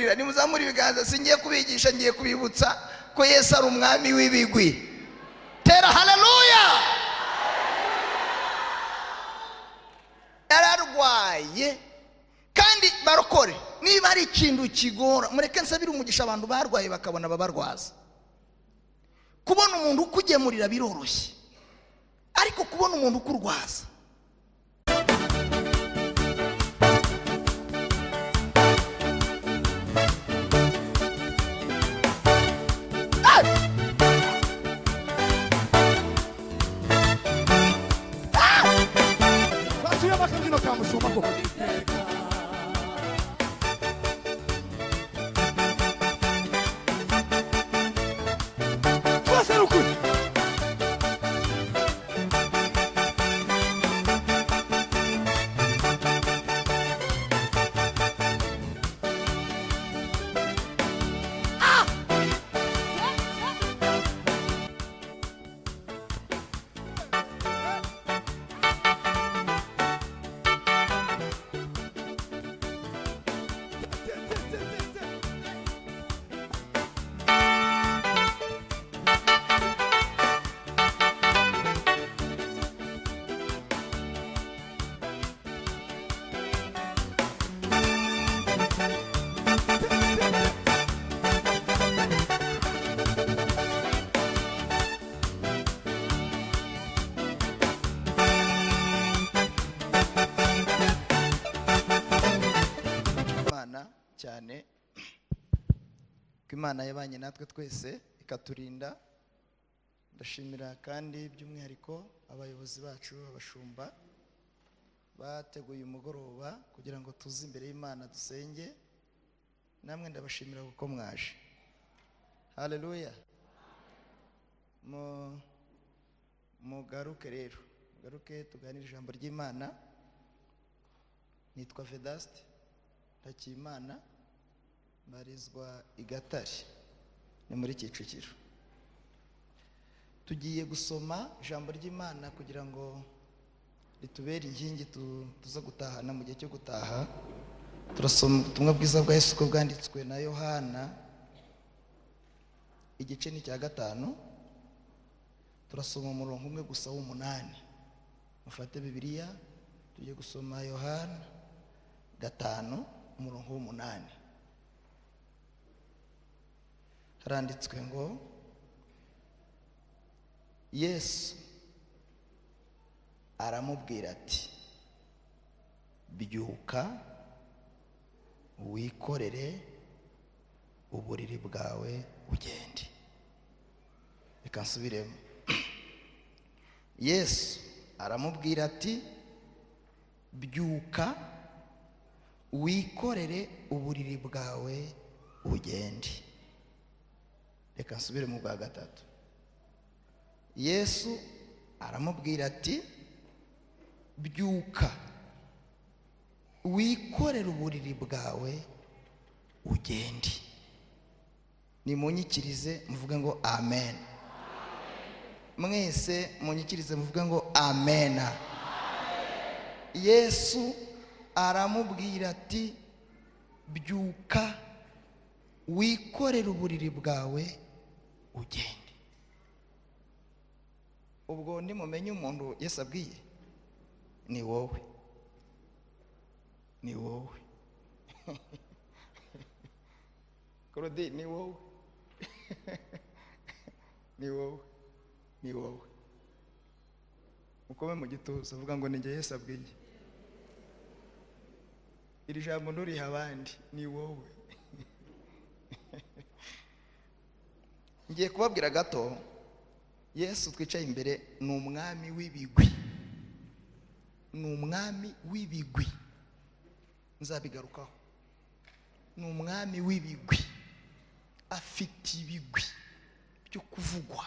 kubabwira nimuzamura ibiganza singiye kubigisha ngiye kubibutsa ko Yesu ari umwami w'ibigwi. Tera haleluya. Yararwaye kandi barokore niba ari ikintu kigora mureke nsabira umugisha abantu barwaye bakabona babarwaza. Kubona umuntu ukugemurira biroroshye ariko kubona umuntu ukurwaza cyane ko Imana yabanye natwe twese ikaturinda. Ndashimira kandi by'umwihariko abayobozi bacu abashumba bateguye umugoroba kugira ngo tuze imbere y'Imana dusenge. Namwe ndabashimira kuko mwaje. Haleluya. Mugaruke rero, mugaruke tuganire ijambo ry'Imana. Nitwa Vedaste Ntakimana, mbarizwa i Gatare, ni muri Kicukiro. Tugiye gusoma ijambo ry'Imana kugira ngo ritubere inkingi tuza gutahana mu gihe cyo gutaha. Turasoma ubutumwa bwiza bwa Yesu ko bwanditswe na Yohana igice ni cya 5. Turasoma umurongo umwe gusa w'8. Mufate Bibiliya tugiye gusoma Yohana 5 umurongo w'8. Haranditswe ngo Yesu aramubwira ati byuka wikorere uburiri bwawe ugende. Reka nsubiremo. Yesu aramubwira ati byuka wikorere uburiri bwawe ugende. Reka nsubire mu bwa gatatu. Yesu aramubwira ati byuka wikorere uburiri bwawe ugende. Nimunyikirize muvuge ngo amen. Mwese munyikirize muvuge ngo amen. Yesu aramubwira ati byuka wikorere uburiri bwawe ugende. Ubwo ndimumenye umuntu Yesu abwiye ni wowe, ni wowe. Korodi ni wowe. Ni wowe, ni wowe. Ukome mu gituza uvuga ngo ni njye Yesu abwiye. Iri jambo nduriha abandi ni wowe. Ngiye kubabwira gato. Yesu twicaye imbere ni umwami w'ibigwi. Ni umwami w'ibigwi. Nzabigarukaho. Ni umwami w'ibigwi. Afite ibigwi byo kuvugwa.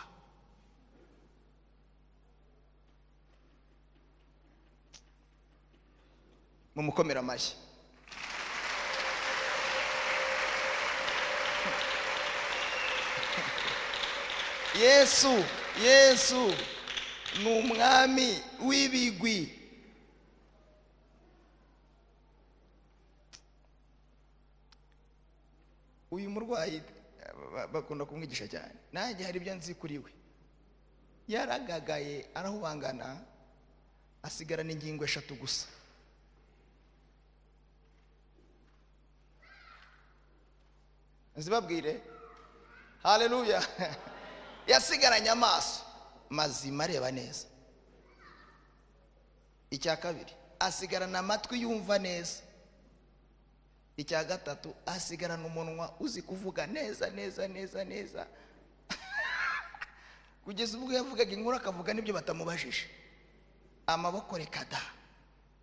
Mumukomera amashyi. Yesu ni umwami w'ibigwi. uyu murwayi bakunda kumwigisha cyane, nanjye hari ibyo nzi kuri we. Yaragagaye arahubangana asigarana ingingo 3 gusa. Nzibabwire, haleluya. Yasigaranye amaso mazima areba neza. Icya kabiri, asigarana amatwi yumva neza. Icya gatatu, asigarana umunwa uzi kuvuga neza neza neza neza kugeza ubwo yavugaga inkuru akavuga n'ibyo batamubajije. Amaboko rekada,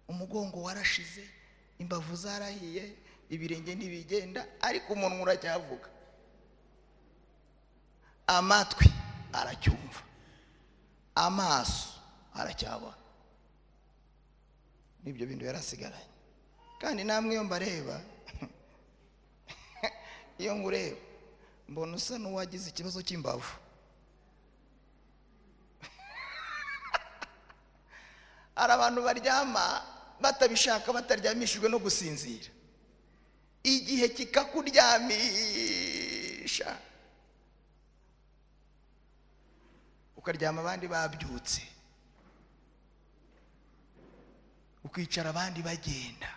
umugongo warashize, imbavu zarahiye, ibirenge ntibigenda, ariko umunwa uracyavuga. Amatwi aracyumva, amaso aracyabona. Nibyo bintu yarasigaranye. Kandi namwe iyo mbareba iyo ngureba mbona usa n'uwagize ikibazo cy'imbavu. Hari abantu baryama batabishaka, bataryamishijwe no gusinzira, igihe kikakuryamisha ukaryama abandi babyutse, ukicara abandi bagenda,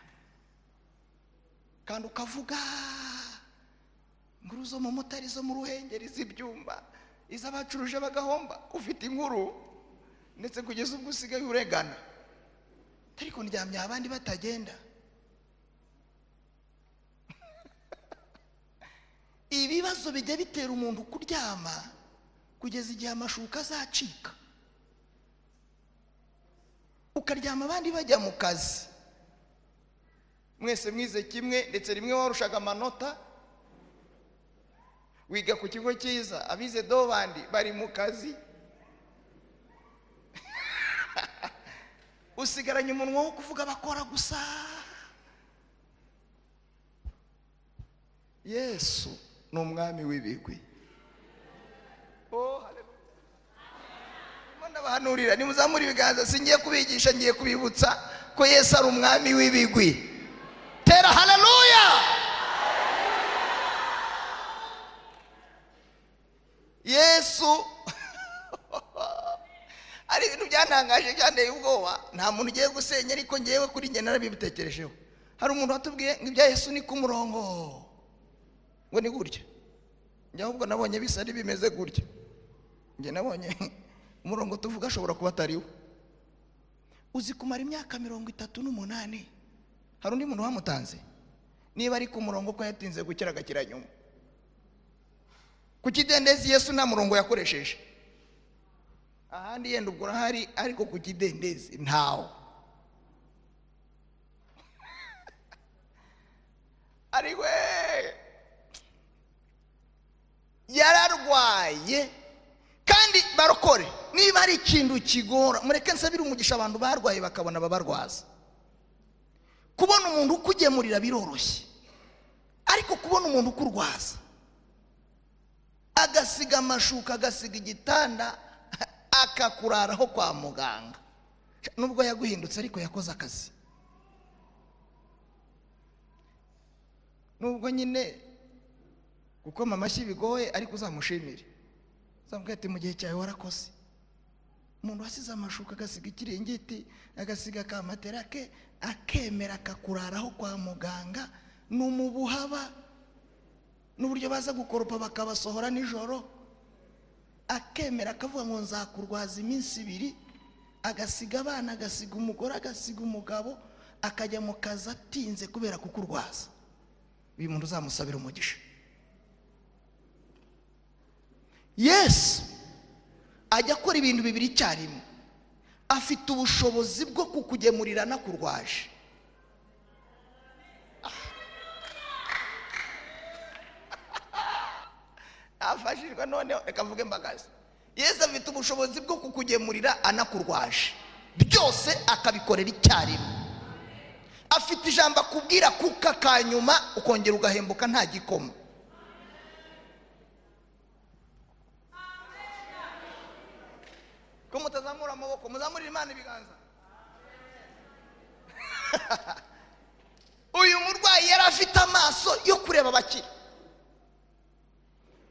kandi ukavuga inkuru zo mu mutari, zo mu Ruhengeri, z'ibyumba, iz'abacuruje bagahomba. Ufite inkuru ndetse kugeza ubwo usigaye uregana, ariko ndyamye abandi batagenda. Ibibazo bijya bitera umuntu kuryama kugeza igihe amashuka azacika, ukaryama abandi bajya mu kazi. Mwese mwize kimwe, ndetse rimwe warushaga amanota, wiga ku kigo cyiza, abize do bandi bari mu kazi. Usigaranye umunwa wo kuvuga bakora gusa. Yesu ni umwami w'ibigwi. Oh, haleluya. Ndabahanurira, nimuzamura ibiganza, singiye kubigisha, ngiye kubibutsa ko Yesu ari umwami w'ibigwi. Tera haleluya. Yesu ari ibintu byantangaje cyane ubwoba. Nta muntu ugiye gusenya, ariko ngewe kuri njye narabibitekerejeho. Hari umuntu watubwiye ngo ibya Yesu ni ku murongo, ngo ni gutya. Njye ahubwo nabonye bisa bimeze gutya. Njye nabonye umurongo tuvuga ashobora kuba atariwo. Uzi kumara imyaka 38. Hari undi muntu wamutanze? Niba ari ku murongo ko yatinze gukira agakira nyuma. Ku kidendezi Yesu nta murongo yakoresheje. Ahandi yenda ubwo urahari, ariko ku kidendezi ntawo. Ari we yararwaye. Kandi barokore, niba ari ikintu kigora, mureke nsabire umugisha abantu barwaye bakabona babarwaza. Kubona umuntu ukugemurira biroroshye, ariko kubona umuntu ukurwaza agasiga amashuka, agasiga igitanda, akakuraraho kwa muganga, nubwo yaguhindutse ariko yakoze akazi. Nubwo nyine gukoma amashyi bigoye, ariko uzamushimire, uzamubwira ati mu gihe cyawe warakoze. Umuntu wasize amashuka, agasiga ikiringiti, agasiga ka matera ke, akemera akakuraraho kwa muganga, n'umubuhaba n'uburyo baza gukoropa bakabasohora nijoro, akemera akavuga ngo nzakurwaza iminsi 2, agasiga abana, agasiga umugore, agasiga umugabo, akajya mu kazi atinze kubera kukurwaza. Uyu muntu uzamusabira umugisha. Yesu ajya akora ibintu 2 icyarimwe. Afite ubushobozi bwo kukugemurira nakurwaje. Afashirwa none akavuga imbagazi. Yesu afite ubushobozi bwo kukugemurira anakurwaje. Byose akabikorera icyarimwe. Afite ijambo akubwira kuka kanyuma ukongera ugahembuka nta gikoma. Ko mutazamura amaboko, muzamurira Imana ibiganza. Uyu murwayi yari afite amaso yo kureba abakire.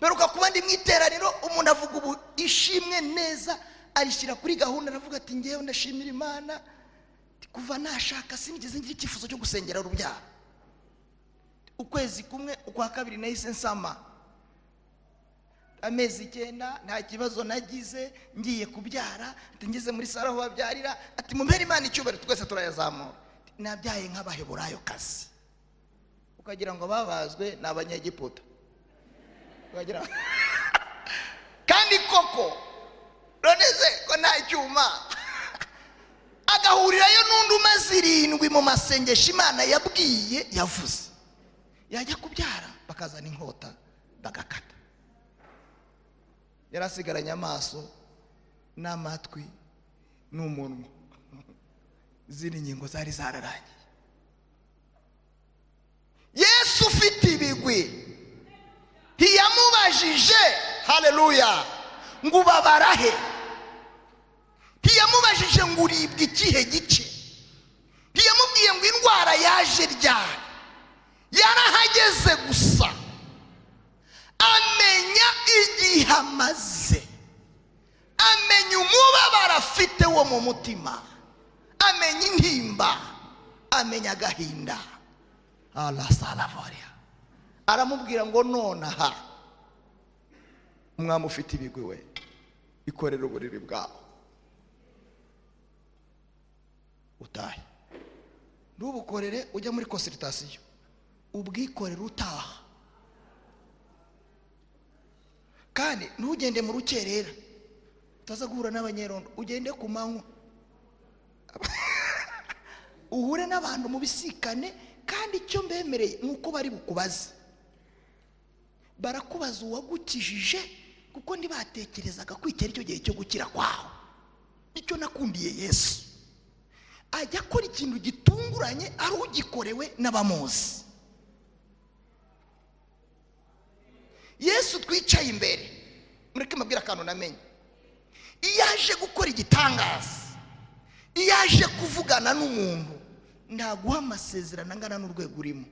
Beruka kuba ndi mwiteraniro umuntu avuga ubu ishimwe neza arishyira kuri gahunda, aravuga ati ngewe ndashimira Imana kuva nashaka sinigeze ngira icyifuzo cyo gusengera urubyaro. Ukwezi kumwe ukwa kabiri nahise nsama, amezi 9 nta kibazo nagize, ngiye kubyara, ngeze muri saro aho babyarira, ati mumpere Imana icyubahiro, twese turayazamura. Nabyaye nk'abaheburayo kazi, ukagira ngo babazwe n'abanyegiputa, ukagira kandi koko roneze ko nta cyuma agahurirayo n'undi umaze 7 mu masengesho Imana yabwiye yavuze, yajya kubyara bakazana inkota bagakata. Yarasigaranye amaso n'amatwi n'umunwa, ziri ngingo zari zararangiye. Yesu ufite ibigwi ntiyamubajije, haleluya, ngo ubabarahe, ntiyamubajije ngo uribwa ikihe gice, ntiyamubwiye ngo indwara yaje ryari. Yarahageze gusa amenya igihe amaze, amenya umubabaro afite wo mu mutima, amenya intimba, amenya agahinda. Alasalavoria aramubwira ngo nonaha umwami ufite ibigwi we, ikorera uburiri bwawe utahe, ntubukorere ujya muri consultation, ubwikorere utaha. Kandi ntugende mu rukerera utaza guhura n'abanyerondo, ugende ku manywa uhure n'abantu mu bisikane. Kandi icyo mbemereye nuko bari bukubaze, barakubaza uwagukijije, kuko ntibatekerezaga ko iki ari cyo gihe cyo gukira kwawe. Icyo nakundiye Yesu, ajya akora ikintu gitunguranye ari ugikorewe n'abamuzi. Yesu twicaye imbere, mureke mabwira akantu namenye, iyo aje gukora igitangaza, iyo aje kuvugana n'umuntu, ntaguha amasezerano angana n'urwego urimo.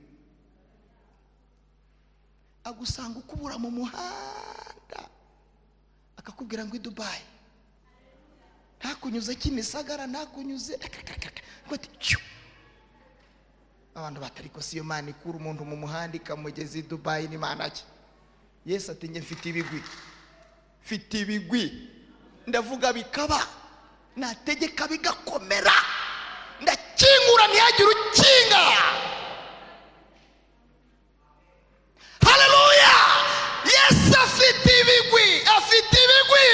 Agusanga ukubura mu muhanda, akakubwira ngo i Dubai, ntakunyuze Kimisagara, ntakunyuze abantu batari ko siyo Mana ikura umuntu mu muhanda ikamugeza i Dubai, ni Mana ki? Yesu ati nge mfite ibigwi, mfite ibigwi, ndavuga bikaba, nategeka bigakomera, ndakingura ntihagire ukinga. Haleluya! Yesu afite ibigwi, afite ibigwi.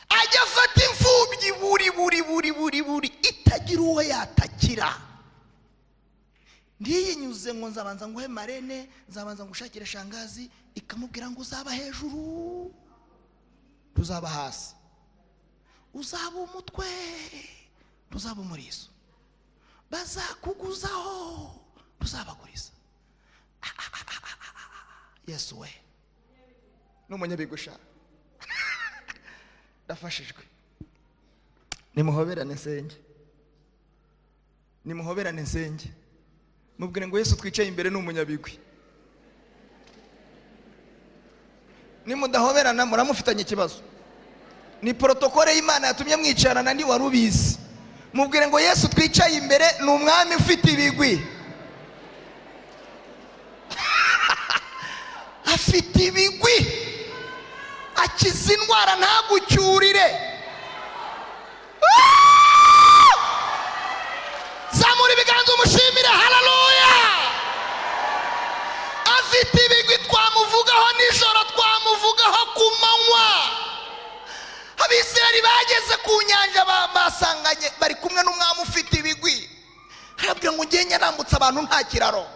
Ajya afata imfubyi buri itagira uwo yatakira. Ndiyinyuze ngo nzabanza nguhe marene, nzabanza ngushakire shangazi, ikamubwira ngo uzaba hejuru, tuzaba hasi, uzaba umutwe, tuzaba umurizo, bazakuguzaho, tuzabaguriza. Yesu we n'umunyabigusha ndafashijwe. Nimuhoberane nsenge, nimuhoberane nsenge, mubwire ngo Yesu twicaye imbere n'umunyabigwi. Nimudahoberana muramufitanye ikibazo, ni protokole y'Imana yatumye mwicarana, ndi warubizi. Mubwire ngo Yesu twicaye imbere ni umwami ufite ibigwi. Afite ibigwi, akiza indwara ntagucyurire. Zamura ibiganza umushimire, haleluya. Afite ibigwi, twamuvugaho nijoro, twamuvugaho ku manywa. Abisirayeli bageze ku nyanja basanganye bari kumwe n'umwami ufite ibigwi, arabwira ngo ngenge nambutse abantu nta kiraro,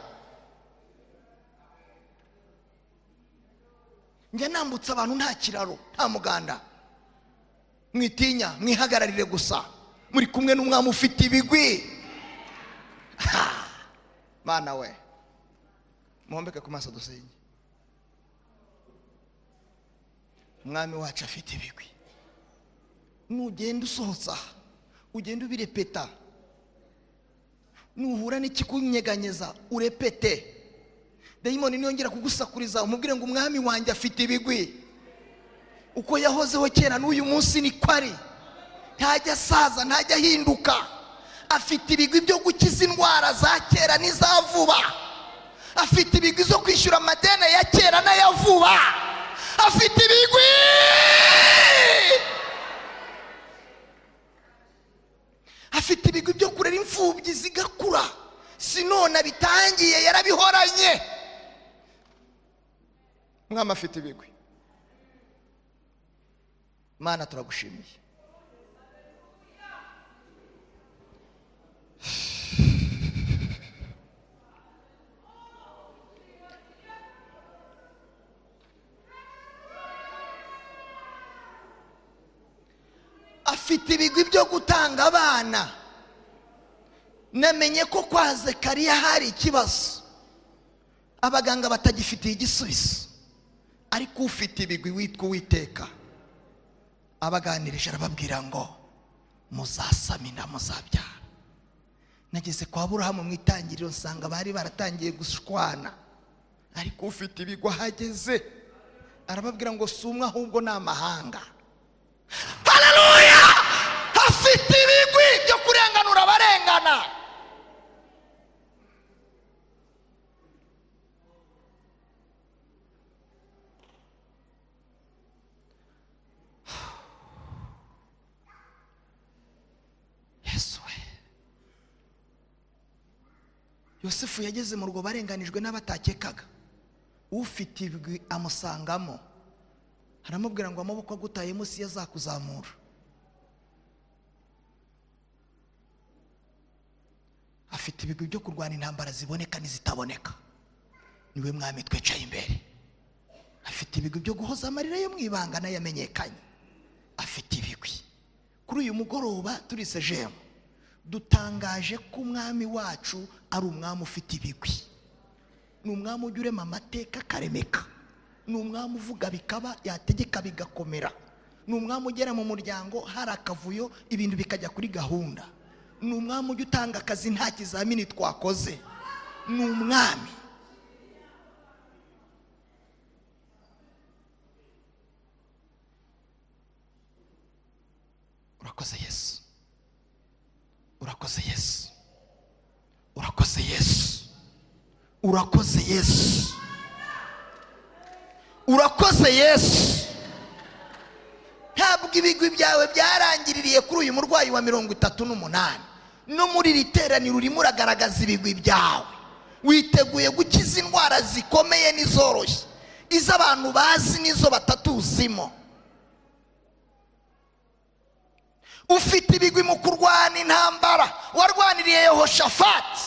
nge nambutse abantu nta kiraro, nta muganda, mwitinya, mwihagararire gusa, muri kumwe n'umwami ufite ibigwi. Mana we, muhombeke ku maso dusenge. Umwami wacu afite ibigwi. Nugenda usohotsa, ugenda ubirepeta, nuhura n'ikikunyeganyeza urepete. dayimoni niyongera kugusakuriza umubwire ngo umwami wanjye afite ibigwi. Uko yahozeho kera n'uyu munsi niko ari. Ntajya asaza, ntajya ahinduka. Afite ibigwi byo gukiza indwara za kera n'iza vuba. Afite ibigwi zo kwishyura amadeni ya kera n'aya vuba. Afite ibigwi. Afite ibigwi byo kurera imfubyi zigakura. Sinona bitangiye yarabihoranye. Mwami afite ibigwi. Mana turagushimiye. Afite ibigwi byo gutanga abana. Namenye ko kwa Zekariya hari ikibazo, abaganga batagifitiye igisubizo, ariko ufite ibigwi witwa Uwiteka abaganirije arababwira ngo muzasama inda muzabyara. Nageze kwa Aburahamu mu itangiriro nsanga bari baratangiye gushwana, ariko ufite ibigwi ahageze arababwira ngo si umwe ahubwo ni amahanga. Haleluya! Afite ibigwi byo kurenganura abarengana. Yesu we. Yosefu yageze mu rugo barenganijwe n'abatakekaga. Ufite ibigwi amusangamo, aramubwira ngo amaboko agutaye munsi yazakuzamura. Afite ibigwi byo kurwana intambara ziboneka n'izitaboneka. Niwe mwami twicaye imbere. Afite ibigwi byo guhoza amarira yo mwibanga n'ayamenyekanye. Afite ibigwi. Kuri uyu mugoroba turi sejemu dutangaje ko umwami wacu ari umwami ufite ibigwi. Ni umwami ujya urema amateka karemeka. Ni umwami uvuga bikaba, yategeka bigakomera. Ni umwami ugera mu muryango hari akavuyo ibintu bikajya kuri gahunda. Ni umwami ujya utanga akazi nta kizamini twakoze. Ni umwami. Urakoze Yesu. Urakoze Yesu. Urakoze Yesu. Urakoze Yesu. Urakoze Yesu. Ntabwo ibigwi byawe byarangiririye kuri uyu murwayi wa 38. No muri riteraniro urimo uragaragaza ibigwi byawe. Witeguye gukiza indwara zikomeye n'izoroshye, iz'abantu bazi n'izo batatuzimo. Ufite ibigwi mu kurwana intambara. Warwaniriye Yehoshafati,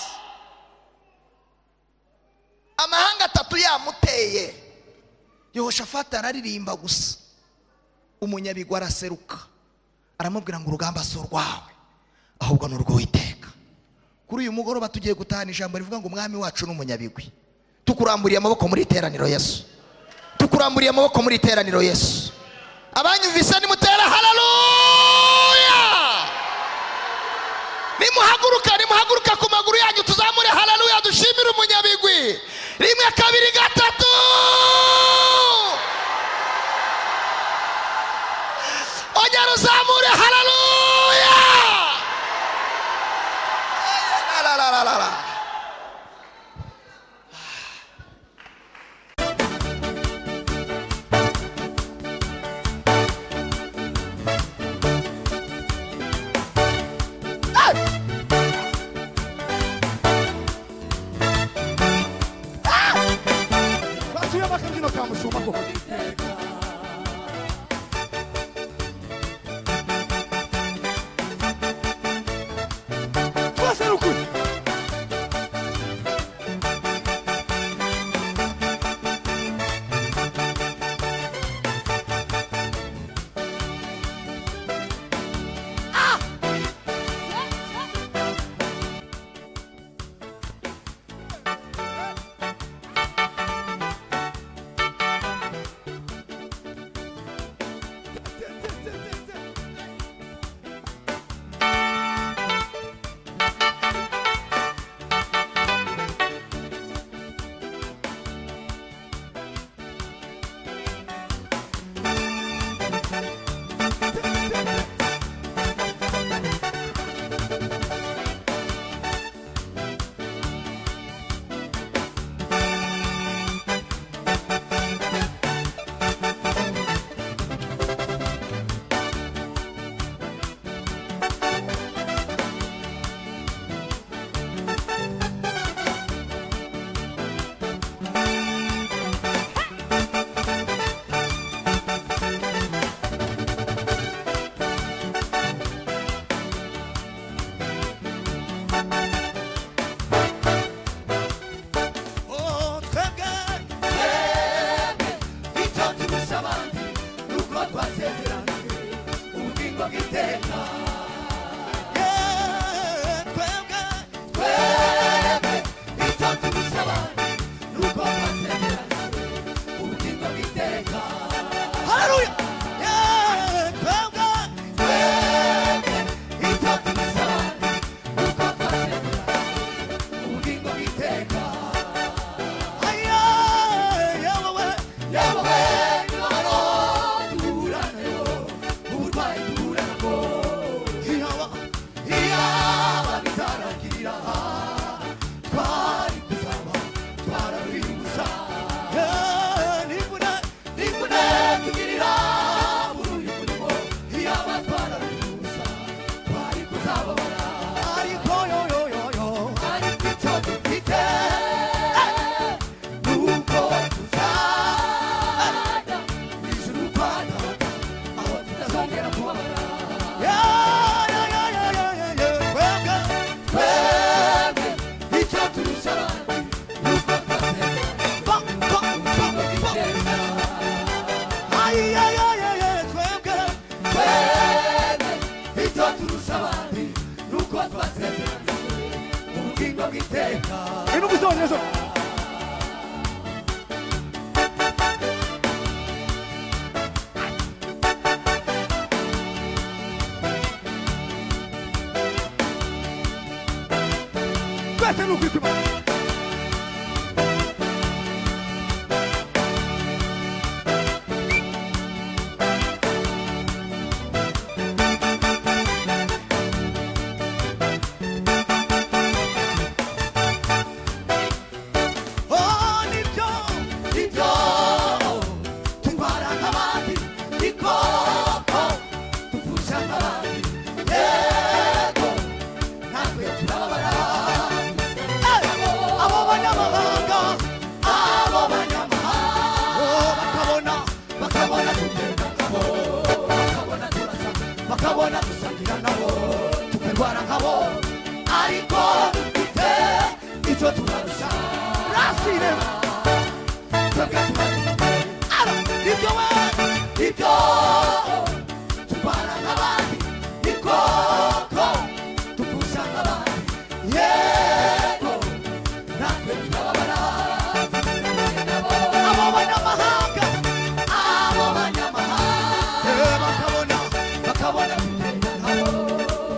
amahanga 3 yamuteye. Yehoshafati araririmba gusa, umunyabigwi araseruka aramubwira ngo urugamba si urwawe ahubwo ni urw'Uwiteka. Kuri uyu mugoroba tugiye gutahana ijambo rivuga ngo umwami wacu ni umunyabigwi. Tukuramburiye amaboko muri iteraniro Yesu. Tukuramburiye amaboko muri iteraniro Yesu. Abanyumvise nimutera haleluya. Nimuhaguruka ku maguru yanyu tuzamure haleluya dushimire umunyabigwi. 1 2 3. Ongera uzamure haleluya. La. bw'iteka aya yawe yawe imibabaro duhura nayo uburwayi duhura nabwo iyaba bizarangirira twari kuzaba twarabibuza nibune tugirira muri uyu murimo iyaba twarabibuza twari kuzababara ariko yoyoyoyo ariko icyo dufite nuko tuzajya mw'ijuru kwa Data aho tutazongera kubabara icyo turusha abandi nuko icyo turusha abandi nuko twasezeranijwe ubugingo bw'iteka twese ni ukwituma nibyo turwara nk'abandi niko tuvusha nk'abandi yego natwe turababara abo banyamahanga bakabona tugenda nkabo bakabona turasa bakabona dusangira nabo tukarwara nkabo ariko dufite icyo tubarusha rasire ibyo turwara nk'abandi niko tuvusha nk'abandi yego natwe turababara abo banyamahanga bakabona tugenda nkabo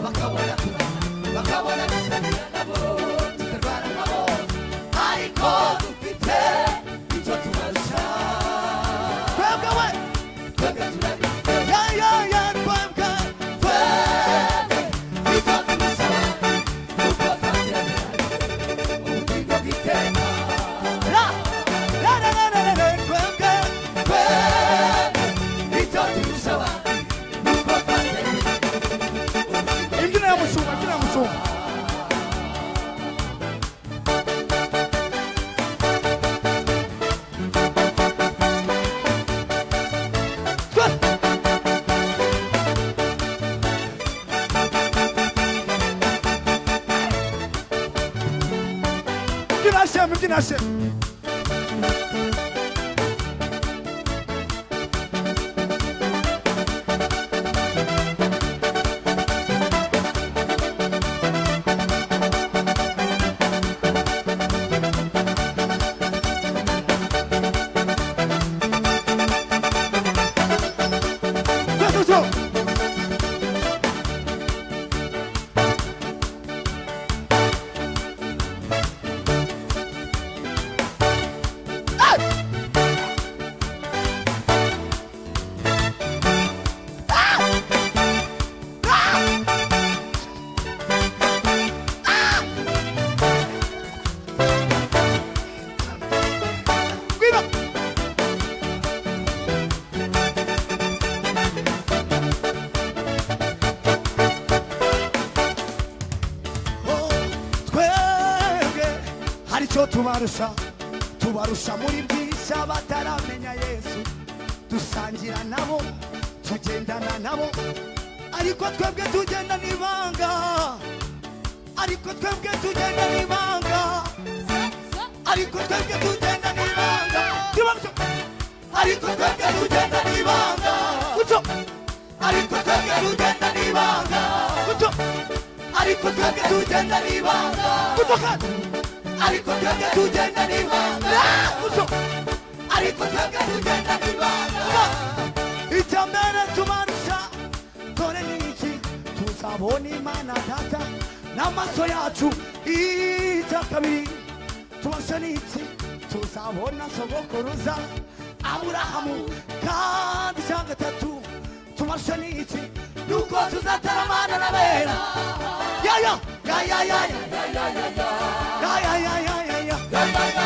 bakabona turasa bakabona dusangira nabo tukarwara nkabo ariko dufite icyo tubarusha twebwe turabifite icyo turusha abandi nuko twasezeranijwe ubugingo bw'iteka icyo turusha abandi nuko twasezeranijwe imbyino ya mushumba imbyino ya shemu icyo tubarusha muri byinshi bataramenya Yesu dusangira nabo tugendana nabo ariko twebwe tugenda n'ibanga ariko twebwe tugenda n'ibanga ariko twebwe tugenda n'ibanga ariko twebwe tugenda n'ibanga ariko twebwe tugenda n'ibanga ariko twebwe tugenda n'ibanga ariko twebwe tugenda n'ibanga ariko twebwe tugenda n'ibanga icya mbere tubarusha dore ni iki tuzabona Imana Data n'amaso yacu icya kabiri tumarushe n'iki tuzabona sogokuruza Aburahamu kandi cya gatatu tumarushe n'iki nuko tuzataramana n'abera ya ya ya ya ya ya ya ya ya ya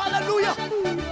Hallelujah.